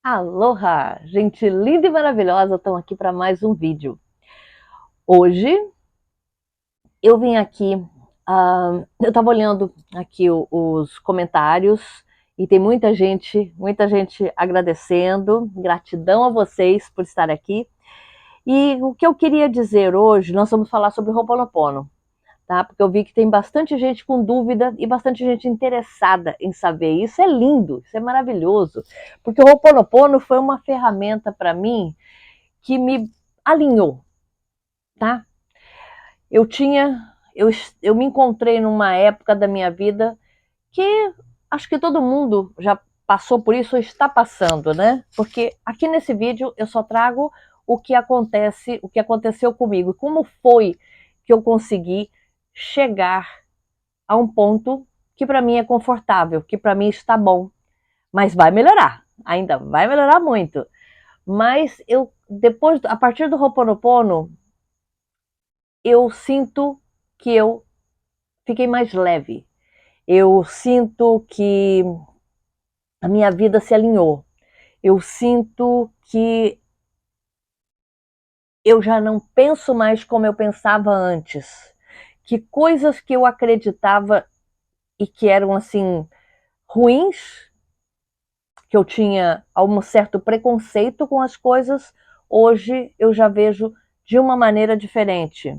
Aloha, gente linda e maravilhosa, estão aqui para mais um vídeo. Hoje eu vim aqui, eu estava olhando aqui os comentários e tem muita gente agradecendo, gratidão a vocês por estar aqui. E o que eu queria dizer hoje, nós vamos falar sobre Ho'oponopono, tá? Porque eu vi que tem bastante gente com dúvida e bastante gente interessada em saber. Isso é lindo, isso é maravilhoso, porque o Ho'oponopono foi uma ferramenta para mim que me alinhou, tá? Eu tinha, eu me encontrei numa época da minha vida que acho que todo mundo já passou por isso ou está passando, né? Porque aqui nesse vídeo eu só trago o que acontece, o que aconteceu comigo, como foi que eu consegui chegar a um ponto que para mim é confortável, que para mim está bom, mas vai melhorar, ainda vai melhorar muito. Mas eu depois, a partir do Ho'oponopono, eu sinto que eu fiquei mais leve. Eu sinto que a minha vida se alinhou. Eu sinto que eu já não penso mais como eu pensava antes. Que coisas que eu acreditava e que eram assim ruins, que eu tinha algum certo preconceito com as coisas, hoje eu já vejo de uma maneira diferente.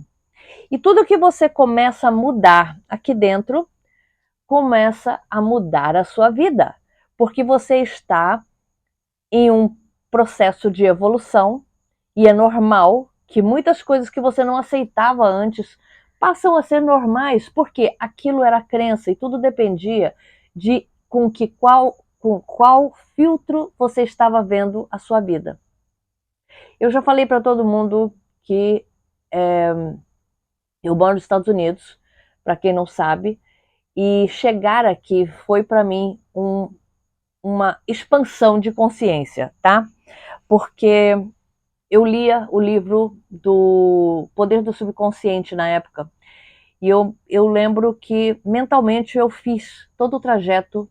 E tudo que você começa a mudar aqui dentro começa a mudar a sua vida, porque você está em um processo de evolução e é normal que muitas coisas que você não aceitava antes passam a ser normais, porque aquilo era crença e tudo dependia de com qual filtro você estava vendo a sua vida. Eu já falei para todo mundo que eu moro nos Estados Unidos, para quem não sabe, e chegar aqui foi para mim uma expansão de consciência, tá? Porque eu lia o livro do Poder do Subconsciente na época, e eu lembro que mentalmente eu fiz todo o trajeto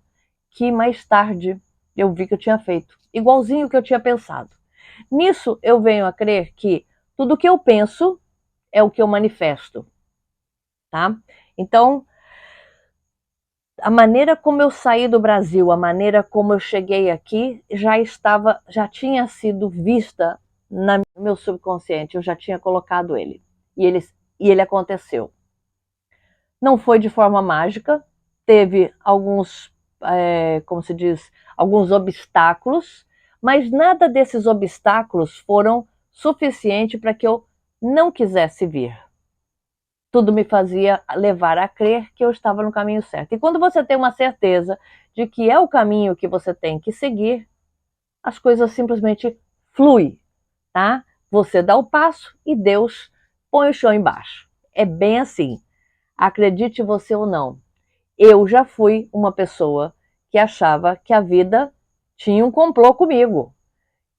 que mais tarde eu vi que eu tinha feito, igualzinho que eu tinha pensado. Nisso eu venho a crer que tudo o que eu penso é o que eu manifesto, tá? Então, a maneira como eu saí do Brasil, a maneira como eu cheguei aqui, já tinha sido vista no meu subconsciente, eu já tinha colocado ele. E ele aconteceu. Não foi de forma mágica, teve alguns, como se diz, alguns obstáculos, mas nada desses obstáculos foram suficiente para que eu não quisesse vir. Tudo me fazia levar a crer que eu estava no caminho certo. E quando você tem uma certeza de que é o caminho que você tem que seguir, as coisas simplesmente fluem, tá? Você dá o passo e Deus põe o chão embaixo. É bem assim. Acredite você ou não. Eu já fui uma pessoa que achava que a vida tinha um complô comigo,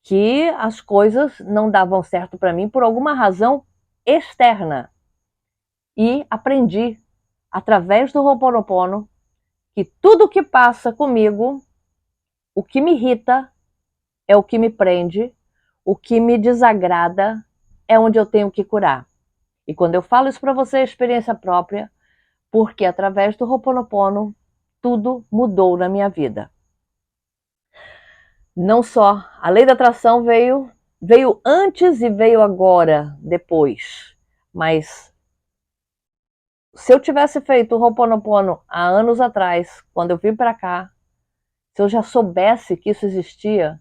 que as coisas não davam certo para mim por alguma razão externa. E aprendi, através do Ho'oponopono, que tudo que passa comigo, o que me irrita é o que me prende, o que me desagrada é onde eu tenho que curar. E quando eu falo isso para você, é experiência própria, porque através do Ho'oponopono, tudo mudou na minha vida. Não só a lei da atração veio antes e veio agora, depois, mas se eu tivesse feito o Ho'oponopono há anos atrás, quando eu vim para cá, se eu já soubesse que isso existia,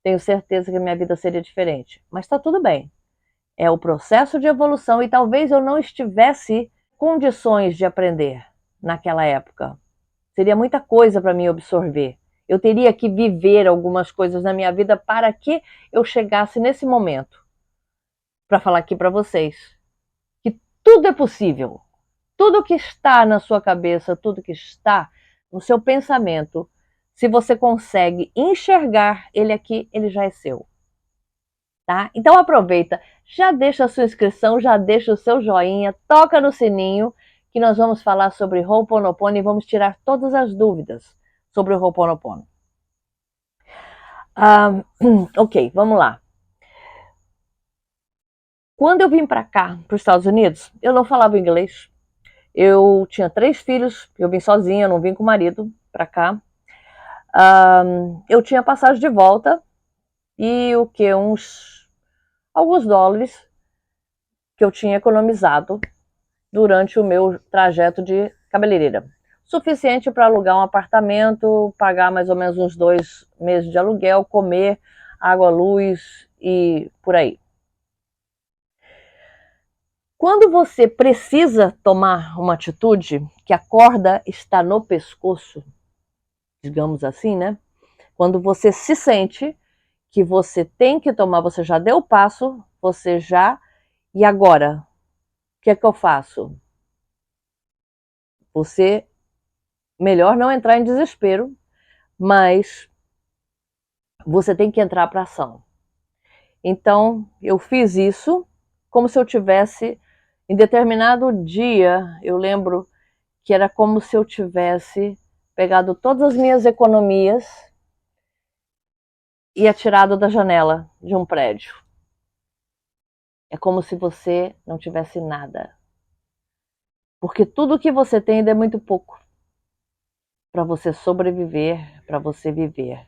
tenho certeza que a minha vida seria diferente. Mas está tudo bem. É o processo de evolução e talvez eu não estivesse condições de aprender naquela época. Seria muita coisa para mim absorver. Eu teria que viver algumas coisas na minha vida para que eu chegasse nesse momento para falar aqui para vocês que tudo é possível. Tudo que está na sua cabeça, tudo que está no seu pensamento, se você consegue enxergar ele aqui, ele já é seu. Tá? Então aproveita, já deixa a sua inscrição, já deixa o seu joinha, toca no sininho, que nós vamos falar sobre Ho'oponopono e vamos tirar todas as dúvidas sobre o Ho'oponopono. Ok, vamos lá. Quando eu vim para cá, para os Estados Unidos, eu não falava inglês. Eu tinha 3 filhos, eu vim sozinha, não vim com o marido para cá. Eu tinha passagem de volta e o que? Alguns dólares que eu tinha economizado durante o meu trajeto de cabeleireira. Suficiente para alugar um apartamento, pagar mais ou menos uns 2 meses de aluguel, comer, água, luz e por aí. Quando você precisa tomar uma atitude, que a corda está no pescoço, digamos assim, né? Quando você se sente que você tem que tomar, você já deu o passo, você já. E agora? O que é que eu faço? Você. Melhor não entrar em desespero, mas você tem que entrar para ação. Então, eu fiz isso como se eu tivesse, em determinado dia, eu lembro que era como se eu tivesse pegado todas as minhas economias e atirado da janela de um prédio. É como se você não tivesse nada. Porque tudo que você tem ainda é muito pouco para você sobreviver, para você viver.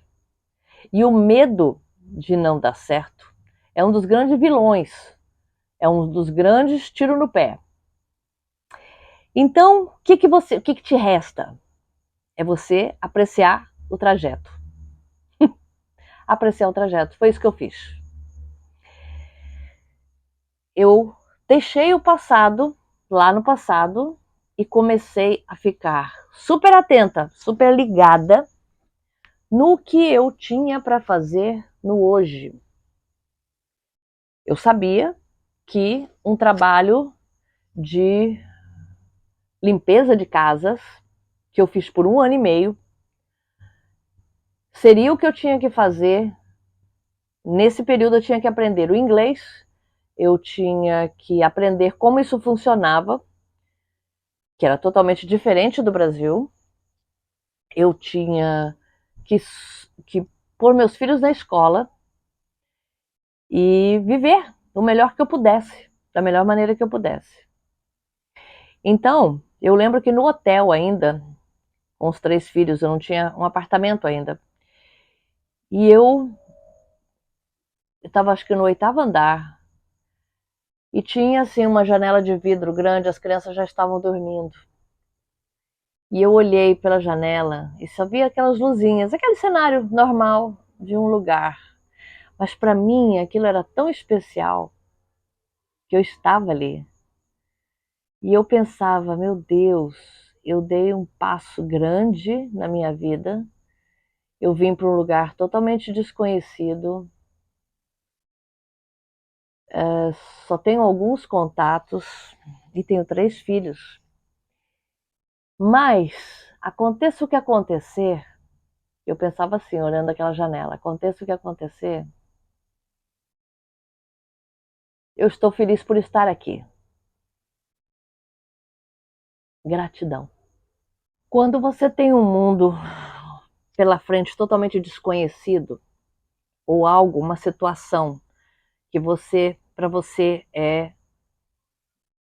E o medo de não dar certo é um dos grandes vilões, é um dos grandes tiros no pé. Então, o que te resta? É você apreciar o trajeto. Apreciar o trajeto. Foi isso que eu fiz. Eu deixei o passado lá no passado e comecei a ficar super atenta, super ligada no que eu tinha para fazer no hoje. Eu sabia que um trabalho de limpeza de casas, que eu fiz por 1 ano e meio, seria o que eu tinha que fazer. Nesse período eu tinha que aprender o inglês, eu tinha que aprender como isso funcionava, que era totalmente diferente do Brasil. Eu tinha que pôr meus filhos na escola e viver o melhor que eu pudesse, da melhor maneira que eu pudesse. Então, eu lembro que no hotel ainda, com os 3 filhos, eu não tinha um apartamento ainda. E eu estava acho que no 8º andar, e tinha assim uma janela de vidro grande, as crianças já estavam dormindo. E eu olhei pela janela e só via aquelas luzinhas, aquele cenário normal de um lugar. Mas para mim aquilo era tão especial que eu estava ali. E eu pensava, meu Deus, eu dei um passo grande na minha vida. Eu vim para um lugar totalmente desconhecido. Só tenho alguns contatos e tenho 3 filhos. Mas, aconteça o que acontecer, eu pensava assim, olhando aquela janela, aconteça o que acontecer, eu estou feliz por estar aqui. Gratidão. Quando você tem um mundo pela frente totalmente desconhecido, ou algo, uma situação que para você é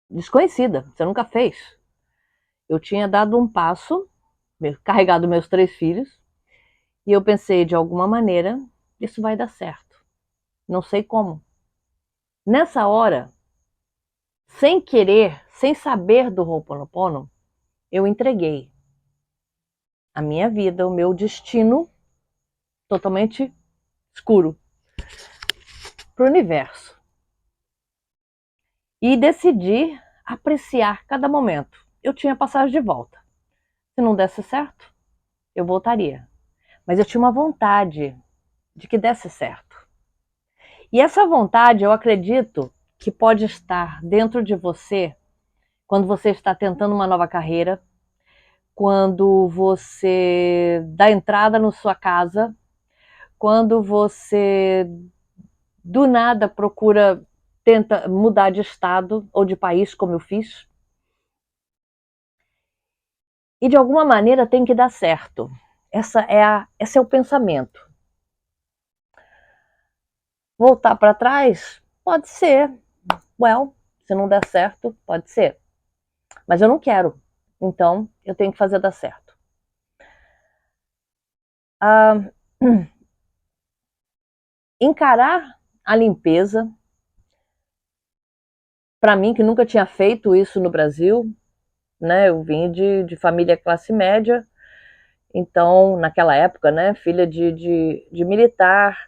desconhecida, você nunca fez. Eu tinha dado um passo, carregado meus 3 filhos, e eu pensei, de alguma maneira, isso vai dar certo. Não sei como. Nessa hora, sem querer, sem saber do Ho'oponopono, eu entreguei a minha vida, o meu destino totalmente escuro para o universo. E decidi apreciar cada momento. Eu tinha passagem de volta. Se não desse certo, eu voltaria. Mas eu tinha uma vontade de que desse certo. E essa vontade, eu acredito que pode estar dentro de você quando você está tentando uma nova carreira, quando você dá entrada na sua casa, quando você do nada tenta mudar de estado ou de país, como eu fiz. E de alguma maneira tem que dar certo. Esse é o pensamento. Voltar para trás? Pode ser. Well, se não der certo, pode ser. Mas eu não quero. Então, eu tenho que fazer dar certo. Encarar a limpeza, para mim, que nunca tinha feito isso no Brasil, né? Eu vim de família classe média, então, naquela época, né? Filha de militar,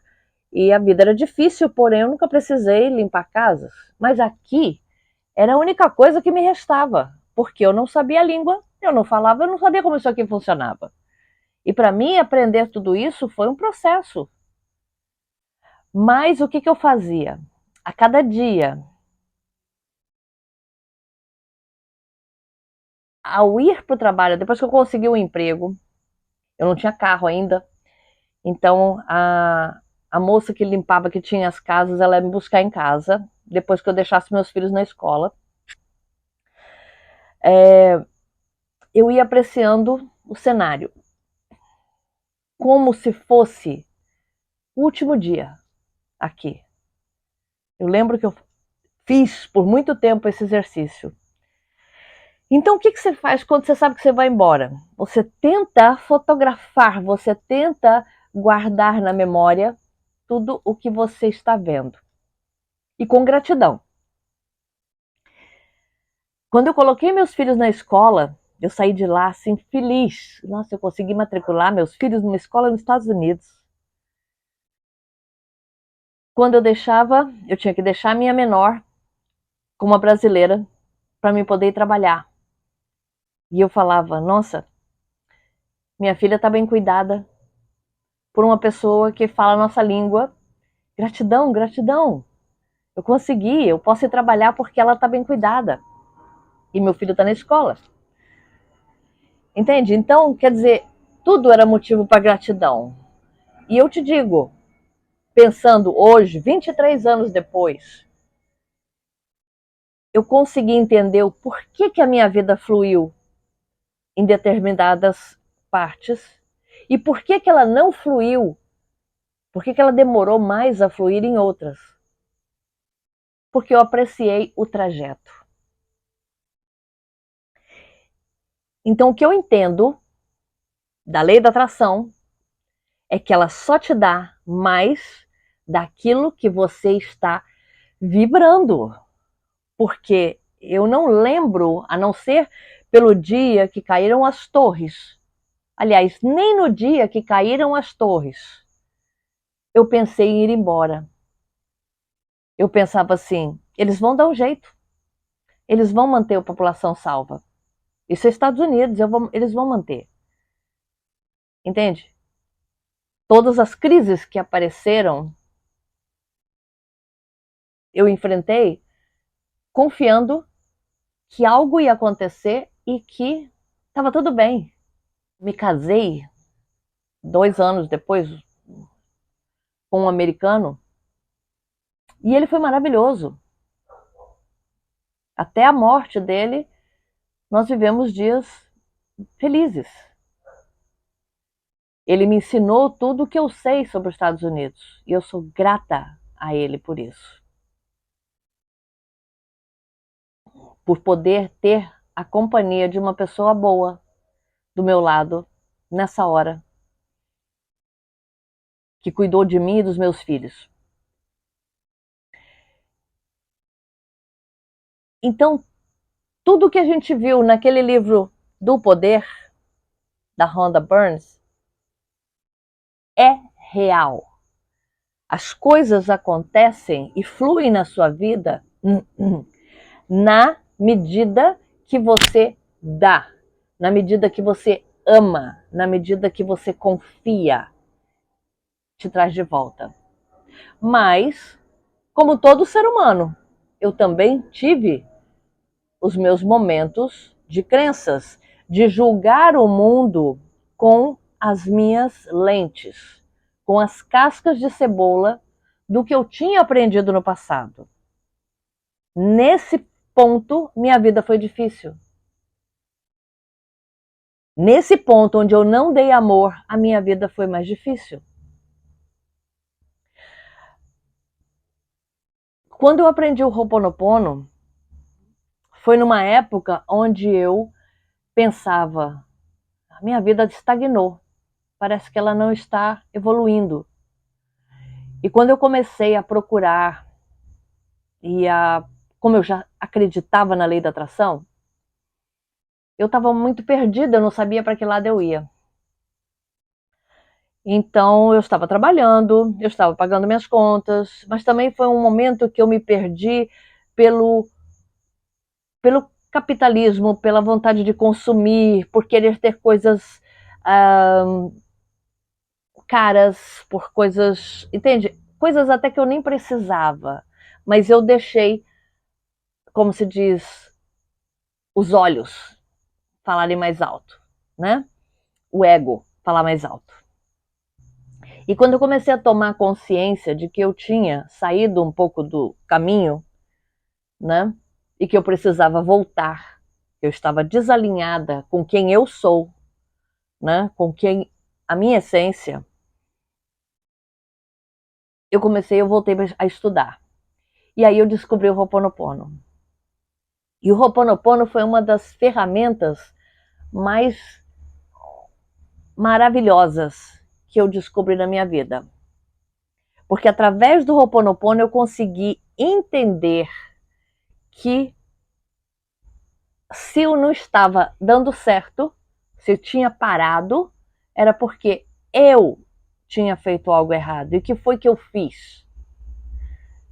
e a vida era difícil, porém eu nunca precisei limpar casas. Mas aqui era a única coisa que me restava, porque eu não sabia a língua, eu não falava, eu não sabia como isso aqui funcionava. E para mim, aprender tudo isso foi um processo. Mas o que eu fazia? A cada dia, ao ir para o trabalho, depois que eu consegui um emprego, eu não tinha carro ainda, então a moça que limpava, que tinha as casas, ela ia me buscar em casa, depois que eu deixasse meus filhos na escola. Eu ia apreciando o cenário, como se fosse o último dia aqui. Eu lembro que eu fiz por muito tempo esse exercício. Então, o que você faz quando você sabe que você vai embora? Você tenta fotografar, você tenta guardar na memória tudo o que você está vendo. E com gratidão. Quando eu coloquei meus filhos na escola, eu saí de lá assim feliz. Nossa, eu consegui matricular meus filhos numa escola nos Estados Unidos. Quando eu deixava, eu tinha que deixar a minha menor com uma brasileira para mim poder ir trabalhar. E eu falava, nossa, minha filha está bem cuidada por uma pessoa que fala a nossa língua. Gratidão, gratidão. Eu consegui, eu posso ir trabalhar porque ela está bem cuidada. E meu filho está na escola. Entende? Então, quer dizer, tudo era motivo para gratidão. E eu te digo, pensando hoje, 23 anos depois, eu consegui entender o porquê que a minha vida fluiu em determinadas partes e por que ela não fluiu, por que ela demorou mais a fluir em outras. Porque eu apreciei o trajeto. Então, o que eu entendo da lei da atração é que ela só te dá mais daquilo que você está vibrando. Porque eu não lembro, a não ser pelo dia que caíram as torres. Aliás, nem no dia que caíram as torres, eu pensei em ir embora. Eu pensava assim, eles vão dar um jeito. Eles vão manter a população salva. Isso é Estados Unidos, eles vão manter. Entende? Todas as crises que apareceram, eu enfrentei confiando que algo ia acontecer e que estava tudo bem. Me casei 2 anos depois com um americano e ele foi maravilhoso. Até a morte dele, nós vivemos dias felizes. Ele me ensinou tudo o que eu sei sobre os Estados Unidos e eu sou grata a ele por isso. Por poder ter a companhia de uma pessoa boa do meu lado nessa hora, que cuidou de mim e dos meus filhos. Então, tudo que a gente viu naquele livro do Poder, da Rhonda Burns, é real. As coisas acontecem e fluem na sua vida na medida que você dá, na medida que você ama, na medida que você confia, te traz de volta. Mas, como todo ser humano, eu também tive os meus momentos de crenças, de julgar o mundo com as minhas lentes, com as cascas de cebola do que eu tinha aprendido no passado. Nesse ponto, minha vida foi difícil. Nesse ponto onde eu não dei amor, a minha vida foi mais difícil. quando eu aprendi o Ho'oponopono, foi numa época onde eu pensava, a minha vida estagnou, parece que ela não está evoluindo. E quando eu comecei a procurar, como eu já acreditava na lei da atração, eu estava muito perdida, eu não sabia para que lado eu ia. Então eu estava trabalhando, eu estava pagando minhas contas, mas também foi um momento que eu me perdi pelo capitalismo, pela vontade de consumir, por querer ter coisas caras, por coisas, entende? Coisas até que eu nem precisava, mas eu deixei, como se diz, os olhos falarem mais alto, né? O ego falar mais alto. E quando eu comecei a tomar consciência de que eu tinha saído um pouco do caminho, né? E que eu precisava voltar, eu estava desalinhada com quem eu sou, né? Com quem a minha essência, eu voltei a estudar. E aí eu descobri o Ho'oponopono. E o Ho'oponopono foi uma das ferramentas mais maravilhosas que eu descobri na minha vida. Porque através do Ho'oponopono eu consegui entender que se eu não estava dando certo, se eu tinha parado, era porque eu tinha feito algo errado. E o que foi que eu fiz?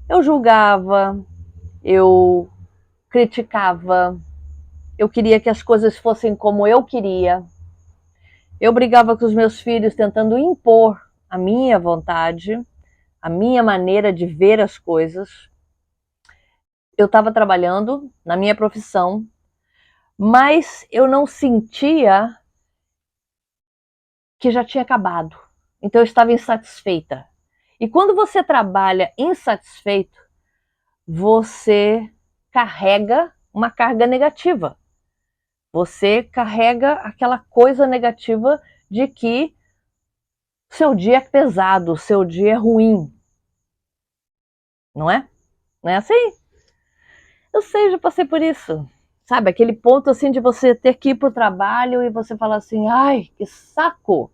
Eu julgava, eu criticava, eu queria que as coisas fossem como eu queria. Eu brigava com os meus filhos tentando impor a minha vontade, a minha maneira de ver as coisas. Eu estava trabalhando na minha profissão, mas eu não sentia que já tinha acabado. Então eu estava insatisfeita. E quando você trabalha insatisfeito, você carrega uma carga negativa. Você carrega aquela coisa negativa de que seu dia é pesado, seu dia é ruim. Não é? Não é assim? Eu sei, já passei por isso. Sabe, aquele ponto assim de você ter que ir para o trabalho e você falar assim, ai, que saco!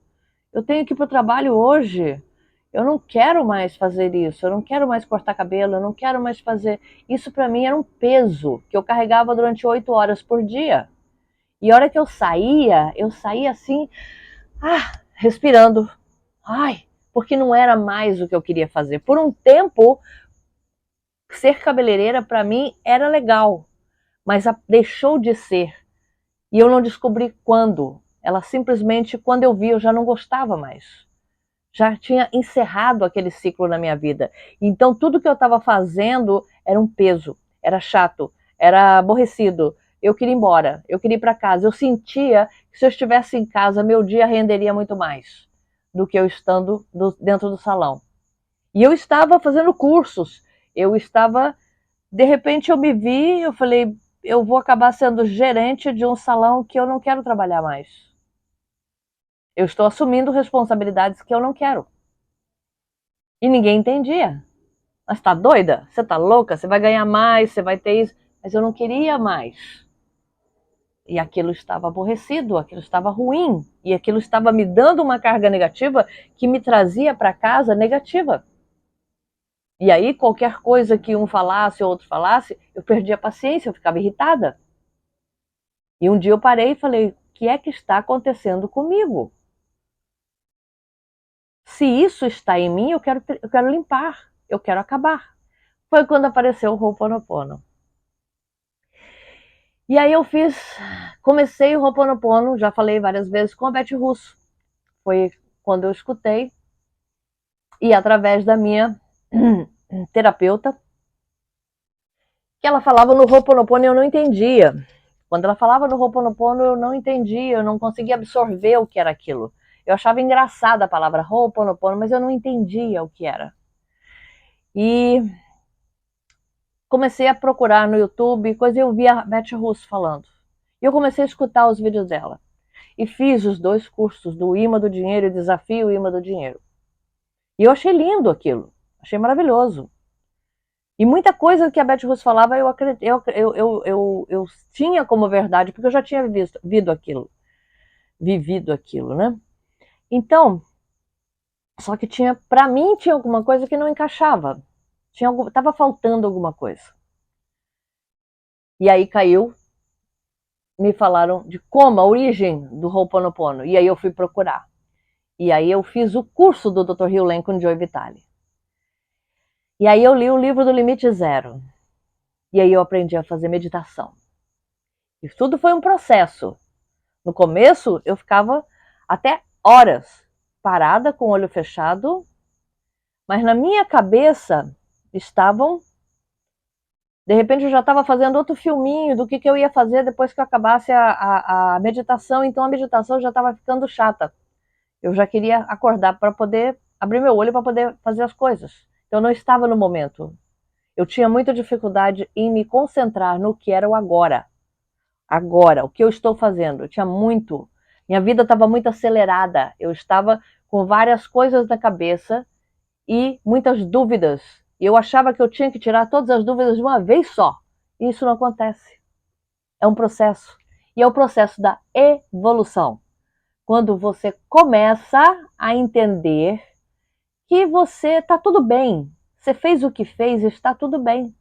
Eu tenho que ir para o trabalho hoje. Eu não quero mais fazer isso, eu não quero mais cortar cabelo, eu não quero mais fazer. Isso para mim era um peso que eu carregava durante 8 horas por dia. E a hora que eu saía assim, respirando. Ai, porque não era mais o que eu queria fazer. Por um tempo, ser cabeleireira para mim era legal, mas deixou de ser. E eu não descobri quando. Ela simplesmente, quando eu vi, eu já não gostava mais. Já tinha encerrado aquele ciclo na minha vida. Então tudo que eu estava fazendo era um peso, era chato, era aborrecido. Eu queria ir embora, eu queria ir para casa. Eu sentia que se eu estivesse em casa, meu dia renderia muito mais do que eu estando dentro do salão. E eu estava fazendo cursos, eu estava, de repente eu me vi, eu falei, eu vou acabar sendo gerente de um salão que eu não quero trabalhar mais. Eu estou assumindo responsabilidades que eu não quero. E ninguém entendia. Mas tá doida? Você tá louca? Você vai ganhar mais, você vai ter isso. Mas eu não queria mais. E aquilo estava aborrecido, aquilo estava ruim. E aquilo estava me dando uma carga negativa que me trazia para casa negativa. E aí, qualquer coisa que um falasse ou outro falasse, eu perdia a paciência, eu ficava irritada. E um dia eu parei e falei: o que é que está acontecendo comigo? Se isso está em mim, eu quero limpar, eu quero acabar. Foi quando apareceu o Ho'oponopono. E aí comecei o Ho'oponopono, já falei várias vezes, com a Beth Russo. Foi quando eu escutei, e através da minha terapeuta, que ela falava no Ho'oponopono e eu não entendia. Quando ela falava no Ho'oponopono, eu não entendia, eu não conseguia absorver o que era aquilo. Eu achava engraçada a palavra Ho'oponopono, mas eu não entendia o que era. E comecei a procurar no YouTube, coisa, e eu vi a Beth Russo falando. E eu comecei a escutar os vídeos dela. E fiz os 2 cursos do Imã do Dinheiro e Desafio Imã do Dinheiro. E eu achei lindo aquilo, achei maravilhoso. E muita coisa que a Beth Russo falava eu tinha como verdade, porque eu já tinha vivido aquilo, né? Então, só que para mim tinha alguma coisa que não encaixava. Tava faltando alguma coisa. E aí me falaram de como, a origem do Ho'oponopono. E aí eu fui procurar. E aí eu fiz o curso do Dr. Hugh Lane com Joe Vitale. E aí eu li o livro do Limite Zero. E aí eu aprendi a fazer meditação. E tudo foi um processo. No começo eu ficava até horas parada com o olho fechado, mas na minha cabeça estavam. De repente eu já estava fazendo outro filminho do que eu ia fazer depois que eu acabasse a meditação, então a meditação já estava ficando chata. Eu já queria acordar para poder abrir meu olho para poder fazer as coisas. Eu não estava no momento. Eu tinha muita dificuldade em me concentrar no que era o agora. Agora, o que eu estou fazendo. Eu tinha muito. Minha vida estava muito acelerada. Eu estava com várias coisas na cabeça e muitas dúvidas. E eu achava que eu tinha que tirar todas as dúvidas de uma vez só. E isso não acontece. É um processo. E é o processo da evolução. Quando você começa a entender que você está tudo bem. Você fez o que fez e está tudo bem.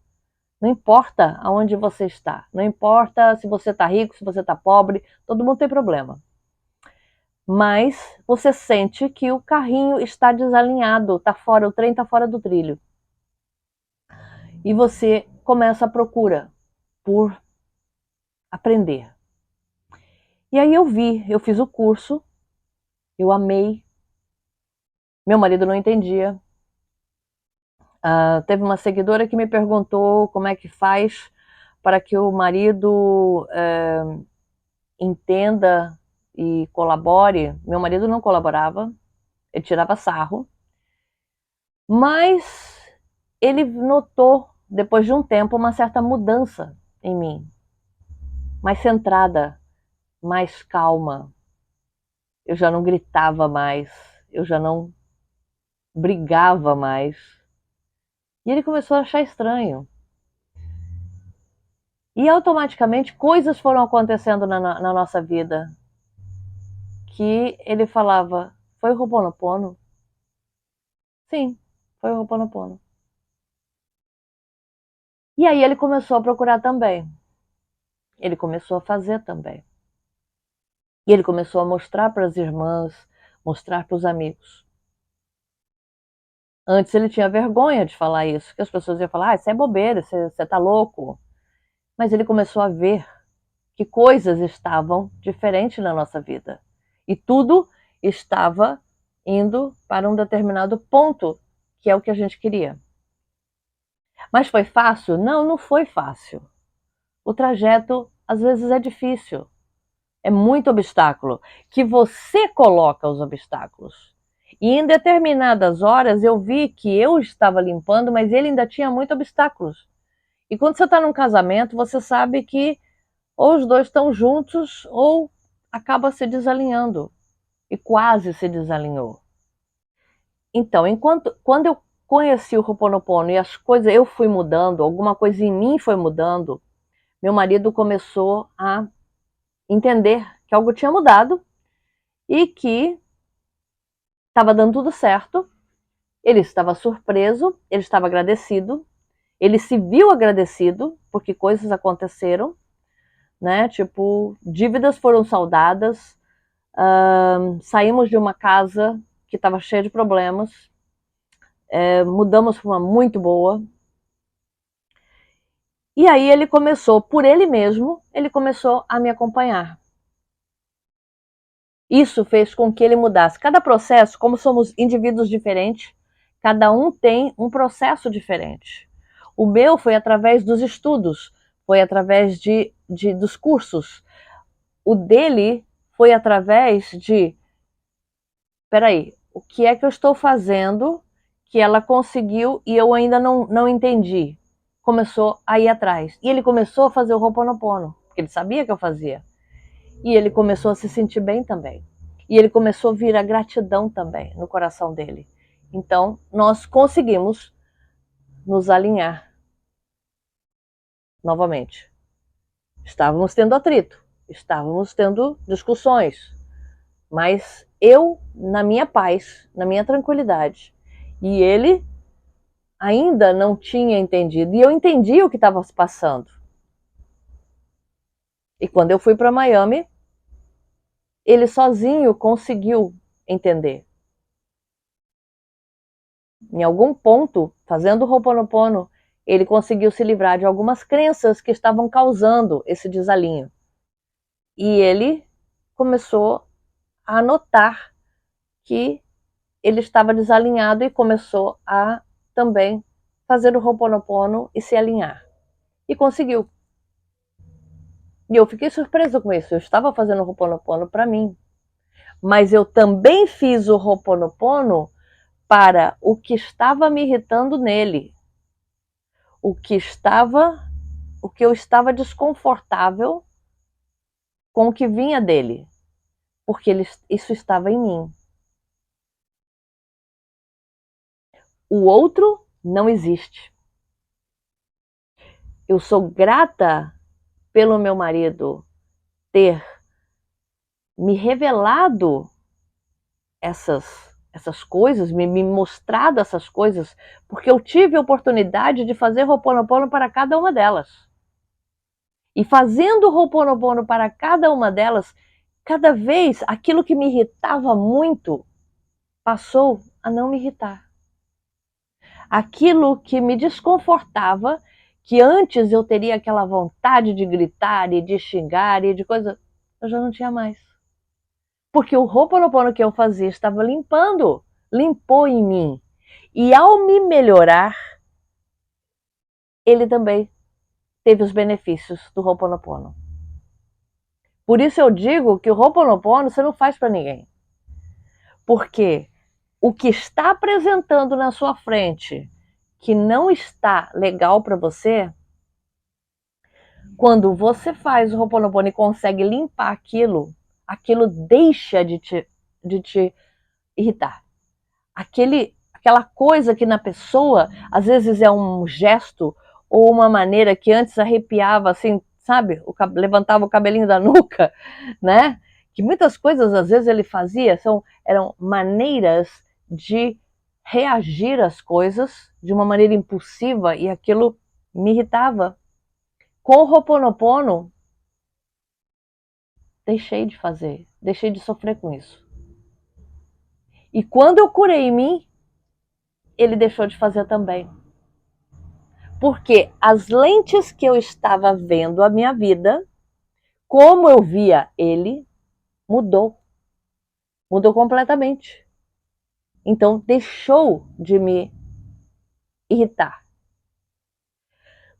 Não importa aonde você está. Não importa se você está rico, se você está pobre. Todo mundo tem problema. Mas você sente que o carrinho está desalinhado, tá fora, o trem está fora do trilho. E você começa a procura por aprender. E aí eu fiz o curso, eu amei. Meu marido não entendia. Teve uma seguidora que me perguntou como é que faz para que o marido entenda e colabore. Meu marido não colaborava, ele tirava sarro. Mas ele notou, depois de um tempo, uma certa mudança em mim. Mais centrada, mais calma. Eu já não gritava mais, eu já não brigava mais. E ele começou a achar estranho. E automaticamente coisas foram acontecendo na nossa vida que ele falava, foi o Ho'oponopono? Sim, foi o Ho'oponopono. E aí ele começou a procurar também. Ele começou a fazer também. E ele começou a mostrar para as irmãs, mostrar para os amigos. Antes ele tinha vergonha de falar isso, que as pessoas iam falar, isso é bobeira, você tá louco. Mas ele começou a ver que coisas estavam diferentes na nossa vida. E tudo estava indo para um determinado ponto, que é o que a gente queria. Mas foi fácil? Não, não foi fácil. O trajeto, às vezes, é difícil. É muito obstáculo, que você coloca os obstáculos. E em determinadas horas eu vi que eu estava limpando, mas ele ainda tinha muitos obstáculos. E quando você está num casamento, você sabe que ou os dois estão juntos ou acaba se desalinhando. E quase se desalinhou. Então, quando eu conheci o Ho'oponopono e as coisas, eu fui mudando, alguma coisa em mim foi mudando, meu marido começou a entender que algo tinha mudado e que estava dando tudo certo. Ele estava surpreso, ele estava agradecido, ele se viu agradecido porque coisas aconteceram, né? Tipo, dívidas foram saldadas, saímos de uma casa que estava cheia de problemas, mudamos para uma muito boa. E aí ele começou, por ele mesmo, ele começou a me acompanhar. Isso fez com que ele mudasse. Cada processo, como somos indivíduos diferentes, cada um tem um processo diferente. O meu foi através dos estudos, foi através dos cursos. O dele foi através de, peraí, o que é que eu estou fazendo que ela conseguiu e eu ainda não entendi? Começou a ir atrás. E ele começou a fazer o Ho'oponopono, porque ele sabia que eu fazia. E ele começou a se sentir bem também. E ele começou a vir a gratidão também no coração dele. Então, nós conseguimos nos alinhar. novamente. Estávamos tendo atrito, estávamos tendo discussões, mas eu na minha paz, na minha tranquilidade, e ele ainda não tinha entendido, e eu entendi o que estava se passando. E quando eu fui para Miami, ele sozinho conseguiu entender. Em algum ponto, fazendo o Ho'oponopono, ele conseguiu se livrar de algumas crenças que estavam causando esse desalinho. E ele começou a notar que ele estava desalinhado e começou a também fazer o Ho'oponopono e se alinhar. E conseguiu. E eu fiquei surpresa com isso. Eu estava fazendo o Ho'oponopono para mim, mas eu também fiz o Ho'oponopono para o que estava me irritando nele, o que eu estava desconfortável com o que vinha dele, porque isso estava em mim. O outro não existe. Eu sou grata pelo meu marido ter me revelado essas coisas, me mostrado essas coisas, porque eu tive a oportunidade de fazer Ho'oponopono para cada uma delas. E fazendo Ho'oponopono para cada uma delas, cada vez aquilo que me irritava muito passou a não me irritar. Aquilo que me desconfortava, que antes eu teria aquela vontade de gritar e de xingar e de coisa, eu já não tinha mais. Porque o Ho'oponopono que eu fazia estava limpou em mim. E ao me melhorar, ele também teve os benefícios do Ho'oponopono. Por isso eu digo que o Ho'oponopono você não faz para ninguém. Porque o que está apresentando na sua frente que não está legal para você, quando você faz o Ho'oponopono e consegue limpar aquilo deixa de te irritar. Aquela coisa que na pessoa, às vezes é um gesto ou uma maneira que antes arrepiava assim, sabe? Levantava o cabelinho da nuca, né? Que muitas coisas às vezes ele fazia eram maneiras de reagir às coisas de uma maneira impulsiva e aquilo me irritava. Com o Ho'oponopono, deixei de fazer, deixei de sofrer com isso. E quando eu curei em mim, ele deixou de fazer também. Porque as lentes que eu estava vendo a minha vida, como eu via ele, mudou. Mudou completamente. Então deixou de me irritar.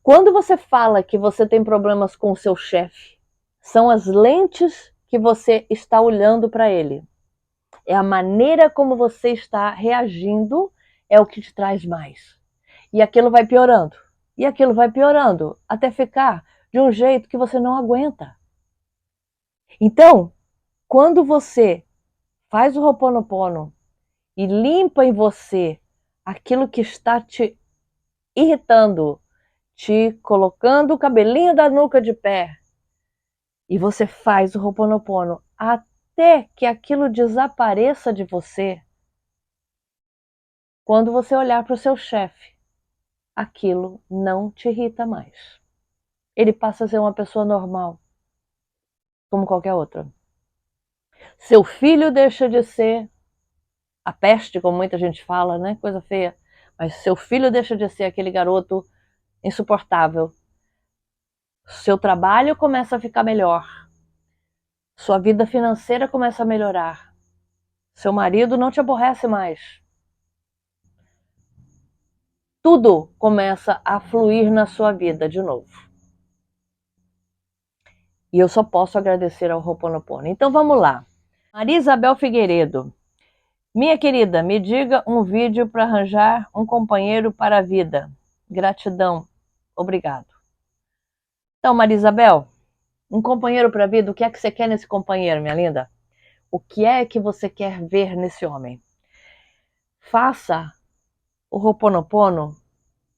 Quando você fala que você tem problemas com o seu chefe, são as lentes que você está olhando para ele. É a maneira como você está reagindo é o que te traz mais. E aquilo vai piorando. E aquilo vai piorando até ficar de um jeito que você não aguenta. Então, quando você faz o Ho'oponopono e limpa em você aquilo que está te irritando, te colocando o cabelinho da nuca de pé, e você faz o Ho'oponopono até que aquilo desapareça de você, quando você olhar para o seu chefe, aquilo não te irrita mais. Ele passa a ser uma pessoa normal, como qualquer outra. Seu filho deixa de ser a peste, como muita gente fala, né? Coisa feia. Mas seu filho deixa de ser aquele garoto insuportável. Seu trabalho começa a ficar melhor. Sua vida financeira começa a melhorar. Seu marido não te aborrece mais. Tudo começa a fluir na sua vida de novo. E eu só posso agradecer ao Ho'oponopono. Então vamos lá. Maria Isabel Figueiredo. Minha querida, me diga um vídeo para arranjar um companheiro para a vida. Gratidão. Obrigado. Então, Maria Isabel, um companheiro para a vida, o que é que você quer nesse companheiro, minha linda? O que é que você quer ver nesse homem? Faça o Ho'oponopono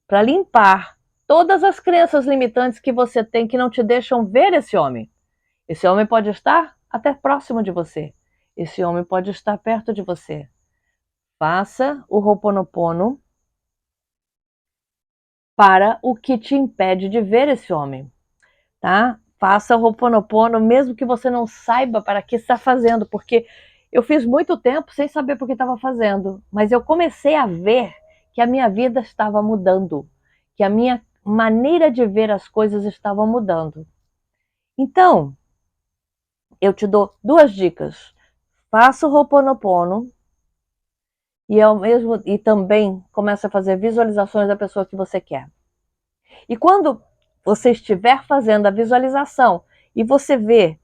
para limpar todas as crenças limitantes que você tem que não te deixam ver esse homem. Esse homem pode estar até próximo de você. Esse homem pode estar perto de você. Faça o Ho'oponopono para o que te impede de ver esse homem, tá? Faça o Ho'oponopono mesmo que você não saiba para que está fazendo, porque eu fiz muito tempo sem saber por que estava fazendo, mas eu comecei a ver que a minha vida estava mudando, que a minha maneira de ver as coisas estava mudando. Então, eu te dou 2 dicas. Faça o Ho'oponopono e também começa a fazer visualizações da pessoa que você quer. E quando você estiver fazendo a visualização e você vê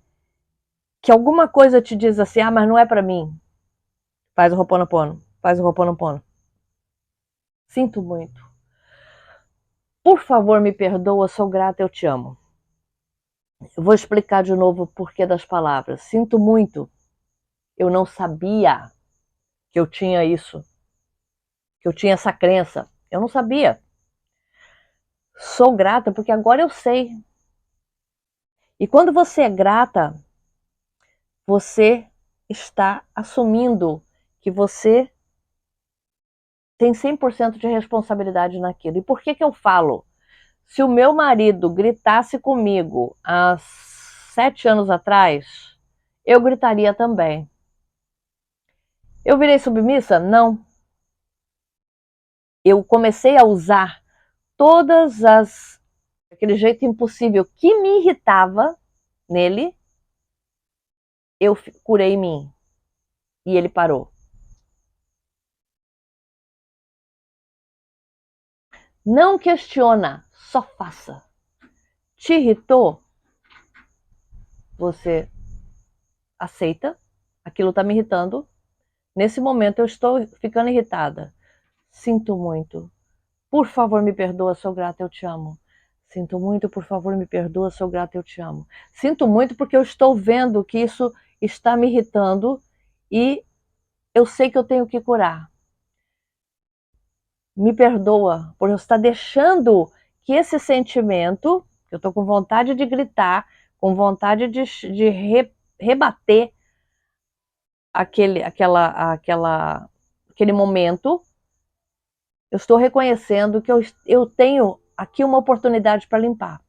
que alguma coisa te diz assim, mas não é para mim, faz o Ho'oponopono, faz o Ho'oponopono. Sinto muito. Por favor, me perdoa, sou grata, eu te amo. Eu vou explicar de novo o porquê das palavras. Sinto muito. Eu não sabia que eu tinha isso, que eu tinha essa crença. Eu não sabia. Sou grata porque agora eu sei. E quando você é grata, você está assumindo que você tem 100% de responsabilidade naquilo. E por que eu falo? Se o meu marido gritasse comigo há 7 anos atrás, eu gritaria também. Eu virei submissa? Não. Eu comecei a usar todas as aquele jeito impossível que me irritava nele, eu curei em mim e ele parou. Não questiona, só faça. Te irritou? Você aceita, aquilo está me irritando. Nesse momento eu estou ficando irritada. Sinto muito. Por favor, me perdoa, sou grata, eu te amo. Sinto muito, por favor, me perdoa, sou grata, eu te amo. Sinto muito porque eu estou vendo que isso está me irritando e eu sei que eu tenho que curar. Me perdoa por eu estar deixando que esse sentimento, eu estou com vontade de gritar, com vontade de rebater aquele momento, eu estou reconhecendo que eu tenho aqui uma oportunidade para limpar.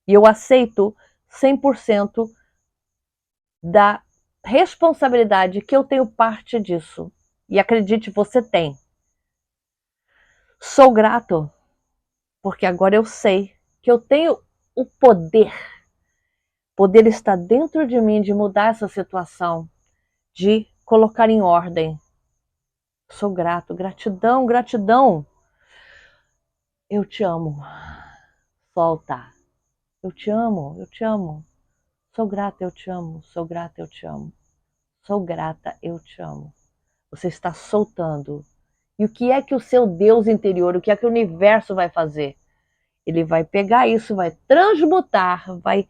E eu aceito 100% da responsabilidade que eu tenho parte disso. E acredite, você tem. Sou grato, porque agora eu sei que eu tenho o poder. Poder está dentro de mim de mudar essa situação, de colocar em ordem. Sou grato, gratidão, gratidão. Eu te amo. Solta. Eu te amo, eu te amo. Sou grata, eu te amo. Sou grata, eu te amo. Sou grata, eu te amo. Você está soltando. E o que é que o seu Deus interior, o que é que o universo vai fazer? Ele vai pegar isso, vai transmutar, vai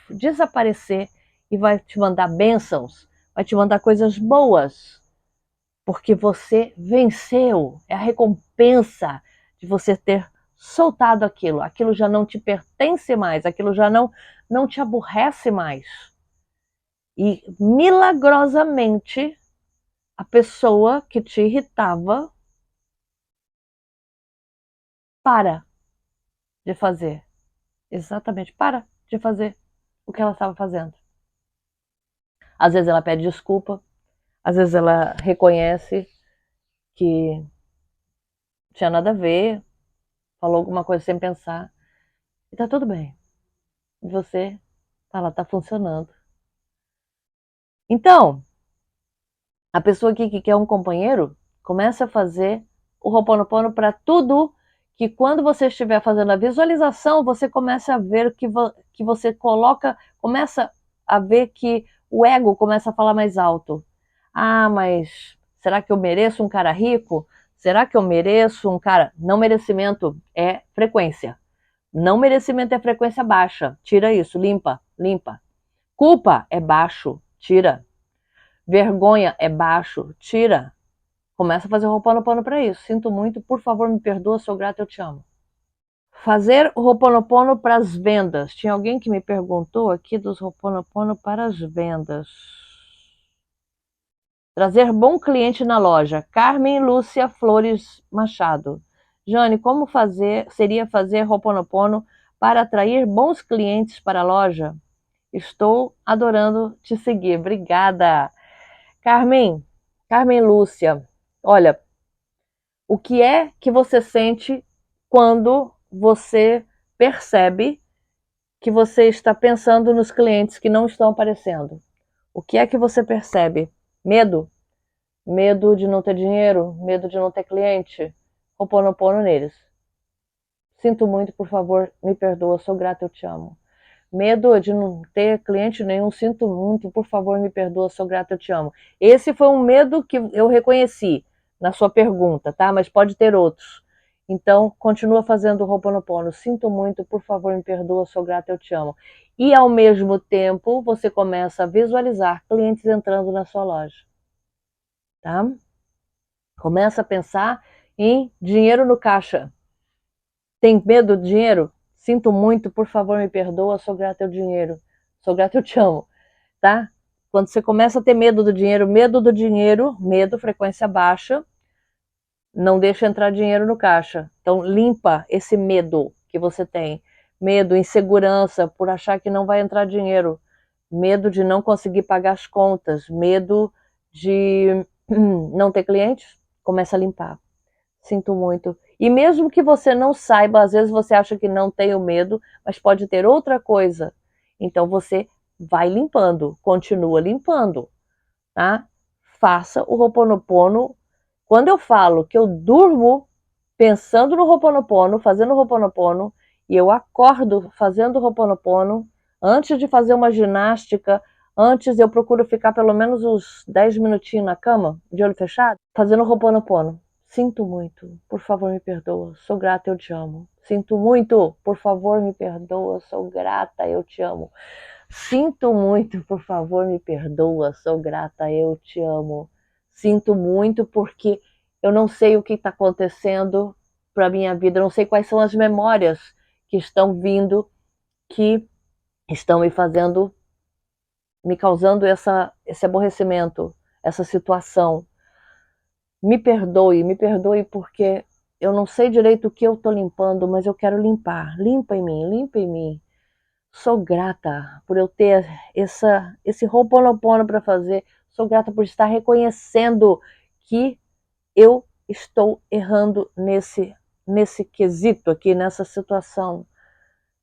desaparecer e vai te mandar bênçãos, vai te mandar coisas boas, porque você venceu. É a recompensa de você ter soltado aquilo. Aquilo já não te pertence mais, aquilo já não te aborrece mais. E milagrosamente, a pessoa que te irritava para de fazer. Exatamente, para de fazer o que ela estava fazendo. Às vezes ela pede desculpa, às vezes ela reconhece que não tinha nada a ver, falou alguma coisa sem pensar. E tá tudo bem. E você tá lá, tá funcionando. Então, a pessoa que quer um companheiro, começa a fazer o Ho'oponopono para tudo, que quando você estiver fazendo a visualização, você começa a ver que você coloca, começa a ver que o ego começa a falar mais alto. Ah, mas será que eu mereço um cara rico? Será que eu mereço um cara... Não merecimento é frequência. Não merecimento é frequência baixa. Tira isso, limpa, limpa. Culpa é baixo, tira. Vergonha é baixo, tira. Começa a fazer o Ho'oponopono para isso. Sinto muito, por favor, me perdoa, sou grata, eu te amo. Fazer o Ho'oponopono para as vendas. Tinha alguém que me perguntou aqui dos Ho'oponopono para as vendas. Trazer bom cliente na loja. Carmen Lúcia Flores Machado. Jane, como seria fazer Ho'oponopono para atrair bons clientes para a loja? Estou adorando te seguir. Obrigada. Carmen Lúcia, olha, o que é que você sente quando você percebe que você está pensando nos clientes que não estão aparecendo? O que é que você percebe? Medo? Medo de não ter dinheiro? Medo de não ter cliente? Ho'oponopono neles. Sinto muito, por favor, me perdoa, sou grata, eu te amo. Medo de não ter cliente nenhum, sinto muito, por favor, me perdoa, sou grata, eu te amo. Esse foi um medo que eu reconheci na sua pergunta, tá? Mas pode ter outros. Então, continua fazendo o Ho'oponopono. Sinto muito, por favor, me perdoa, sou grata, eu te amo. E, ao mesmo tempo, você começa a visualizar clientes entrando na sua loja, tá? Começa a pensar em dinheiro no caixa. Tem medo do dinheiro? Sinto muito, por favor, me perdoa, sou grata ao dinheiro. Sou grata, eu te amo, tá? Quando você começa a ter medo do dinheiro, medo, frequência baixa, não deixa entrar dinheiro no caixa. Então, limpa esse medo que você tem. Medo, insegurança por achar que não vai entrar dinheiro. Medo de não conseguir pagar as contas. Medo de não ter clientes. Começa a limpar. Sinto muito. E mesmo que você não saiba, às vezes você acha que não tem o medo, mas pode ter outra coisa. Então você vai limpando, continua limpando, tá? Faça o Ho'oponopono. Quando eu falo que eu durmo pensando no Ho'oponopono, fazendo o Ho'oponopono, e eu acordo fazendo o Ho'oponopono, antes de fazer uma ginástica, antes eu procuro ficar pelo menos uns 10 minutinhos na cama, de olho fechado, fazendo o Ho'oponopono. Sinto muito, por favor me perdoa, sou grata, eu te amo. Sinto muito, por favor me perdoa, sou grata, eu te amo. Sinto muito, por favor me perdoa, sou grata, eu te amo. Sinto muito porque eu não sei o que está acontecendo para a minha vida, eu não sei quais são as memórias que estão vindo, que estão me causando esse aborrecimento, essa situação. Me perdoe porque eu não sei direito o que eu estou limpando, mas eu quero limpar. Limpa em mim, limpa em mim. Sou grata por eu ter esse Ho'oponopono para fazer. Sou grata por estar reconhecendo que eu estou errando nesse quesito aqui, nessa situação.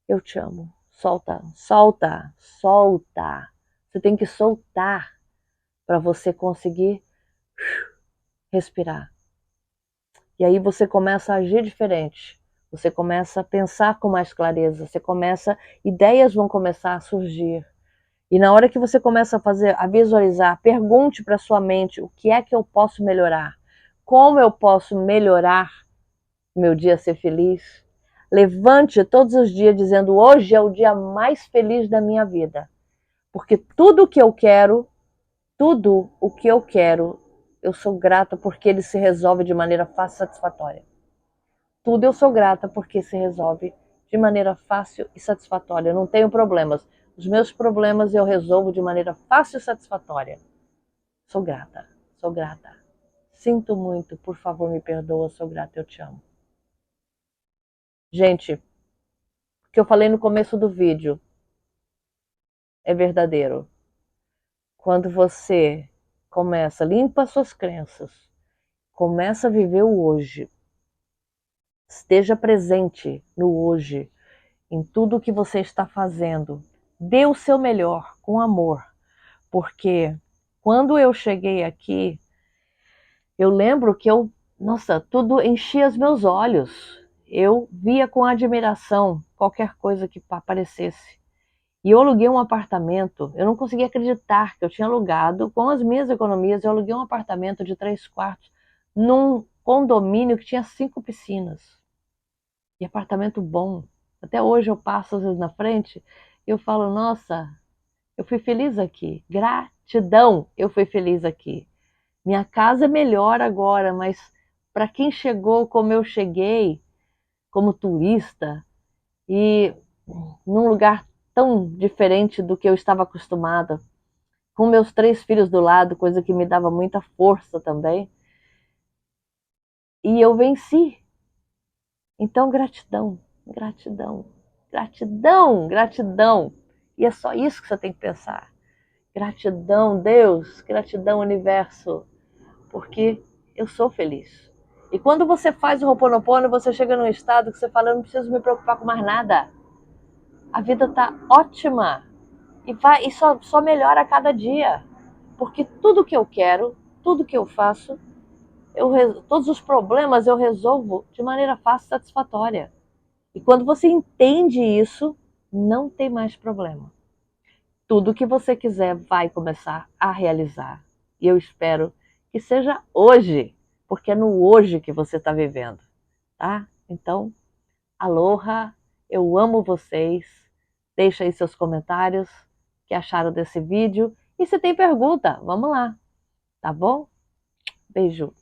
Eu te amo. Solta, solta, solta. Você tem que soltar para você conseguir respirar. E aí você começa a agir diferente. Você começa a pensar com mais clareza. Ideias vão começar a surgir. E na hora que você começa a visualizar, pergunte para sua mente o que é que eu posso melhorar? Como eu posso melhorar meu dia ser feliz? Levante todos os dias dizendo: hoje é o dia mais feliz da minha vida. Porque tudo o que eu quero, eu sou grata porque ele se resolve de maneira fácil e satisfatória. Tudo eu sou grata porque se resolve de maneira fácil e satisfatória. Eu não tenho problemas. Os meus problemas eu resolvo de maneira fácil e satisfatória. Sou grata, sou grata. Sinto muito, por favor, me perdoa, sou grata, eu te amo. Gente, o que eu falei no começo do vídeo é verdadeiro. Quando você limpa suas crenças, começa a viver o hoje, esteja presente no hoje, em tudo que você está fazendo. Dê o seu melhor, com amor. Porque quando eu cheguei aqui, eu lembro que tudo enchia os meus olhos. Eu via com admiração qualquer coisa que aparecesse. E eu aluguei um apartamento, eu não conseguia acreditar que eu tinha alugado, com as minhas economias, eu aluguei um apartamento de 3 quartos, num condomínio que tinha 5 piscinas. E apartamento bom. Até hoje eu passo às vezes na frente e eu falo, nossa, eu fui feliz aqui. Gratidão, eu fui feliz aqui. Minha casa é melhor agora, mas para quem chegou como eu cheguei, como turista e num lugar tão diferente do que eu estava acostumada, com meus 3 filhos do lado, coisa que me dava muita força também. E eu venci. Então, gratidão, gratidão, gratidão, gratidão. E é só isso que você tem que pensar. Gratidão, Deus, gratidão, universo, porque eu sou feliz. E quando você faz o Ho'oponopono, você chega num estado que você fala, eu não preciso me preocupar com mais nada. A vida tá ótima e só melhora a cada dia. Porque tudo que eu quero, tudo que eu faço, todos os problemas eu resolvo de maneira fácil e satisfatória. E quando você entende isso, não tem mais problema. Tudo que você quiser vai começar a realizar. E eu espero que seja hoje, porque é no hoje que você está vivendo, tá? Então, aloha, eu amo vocês. Deixa aí seus comentários, o que acharam desse vídeo. E se tem pergunta, vamos lá, tá bom? Beijo.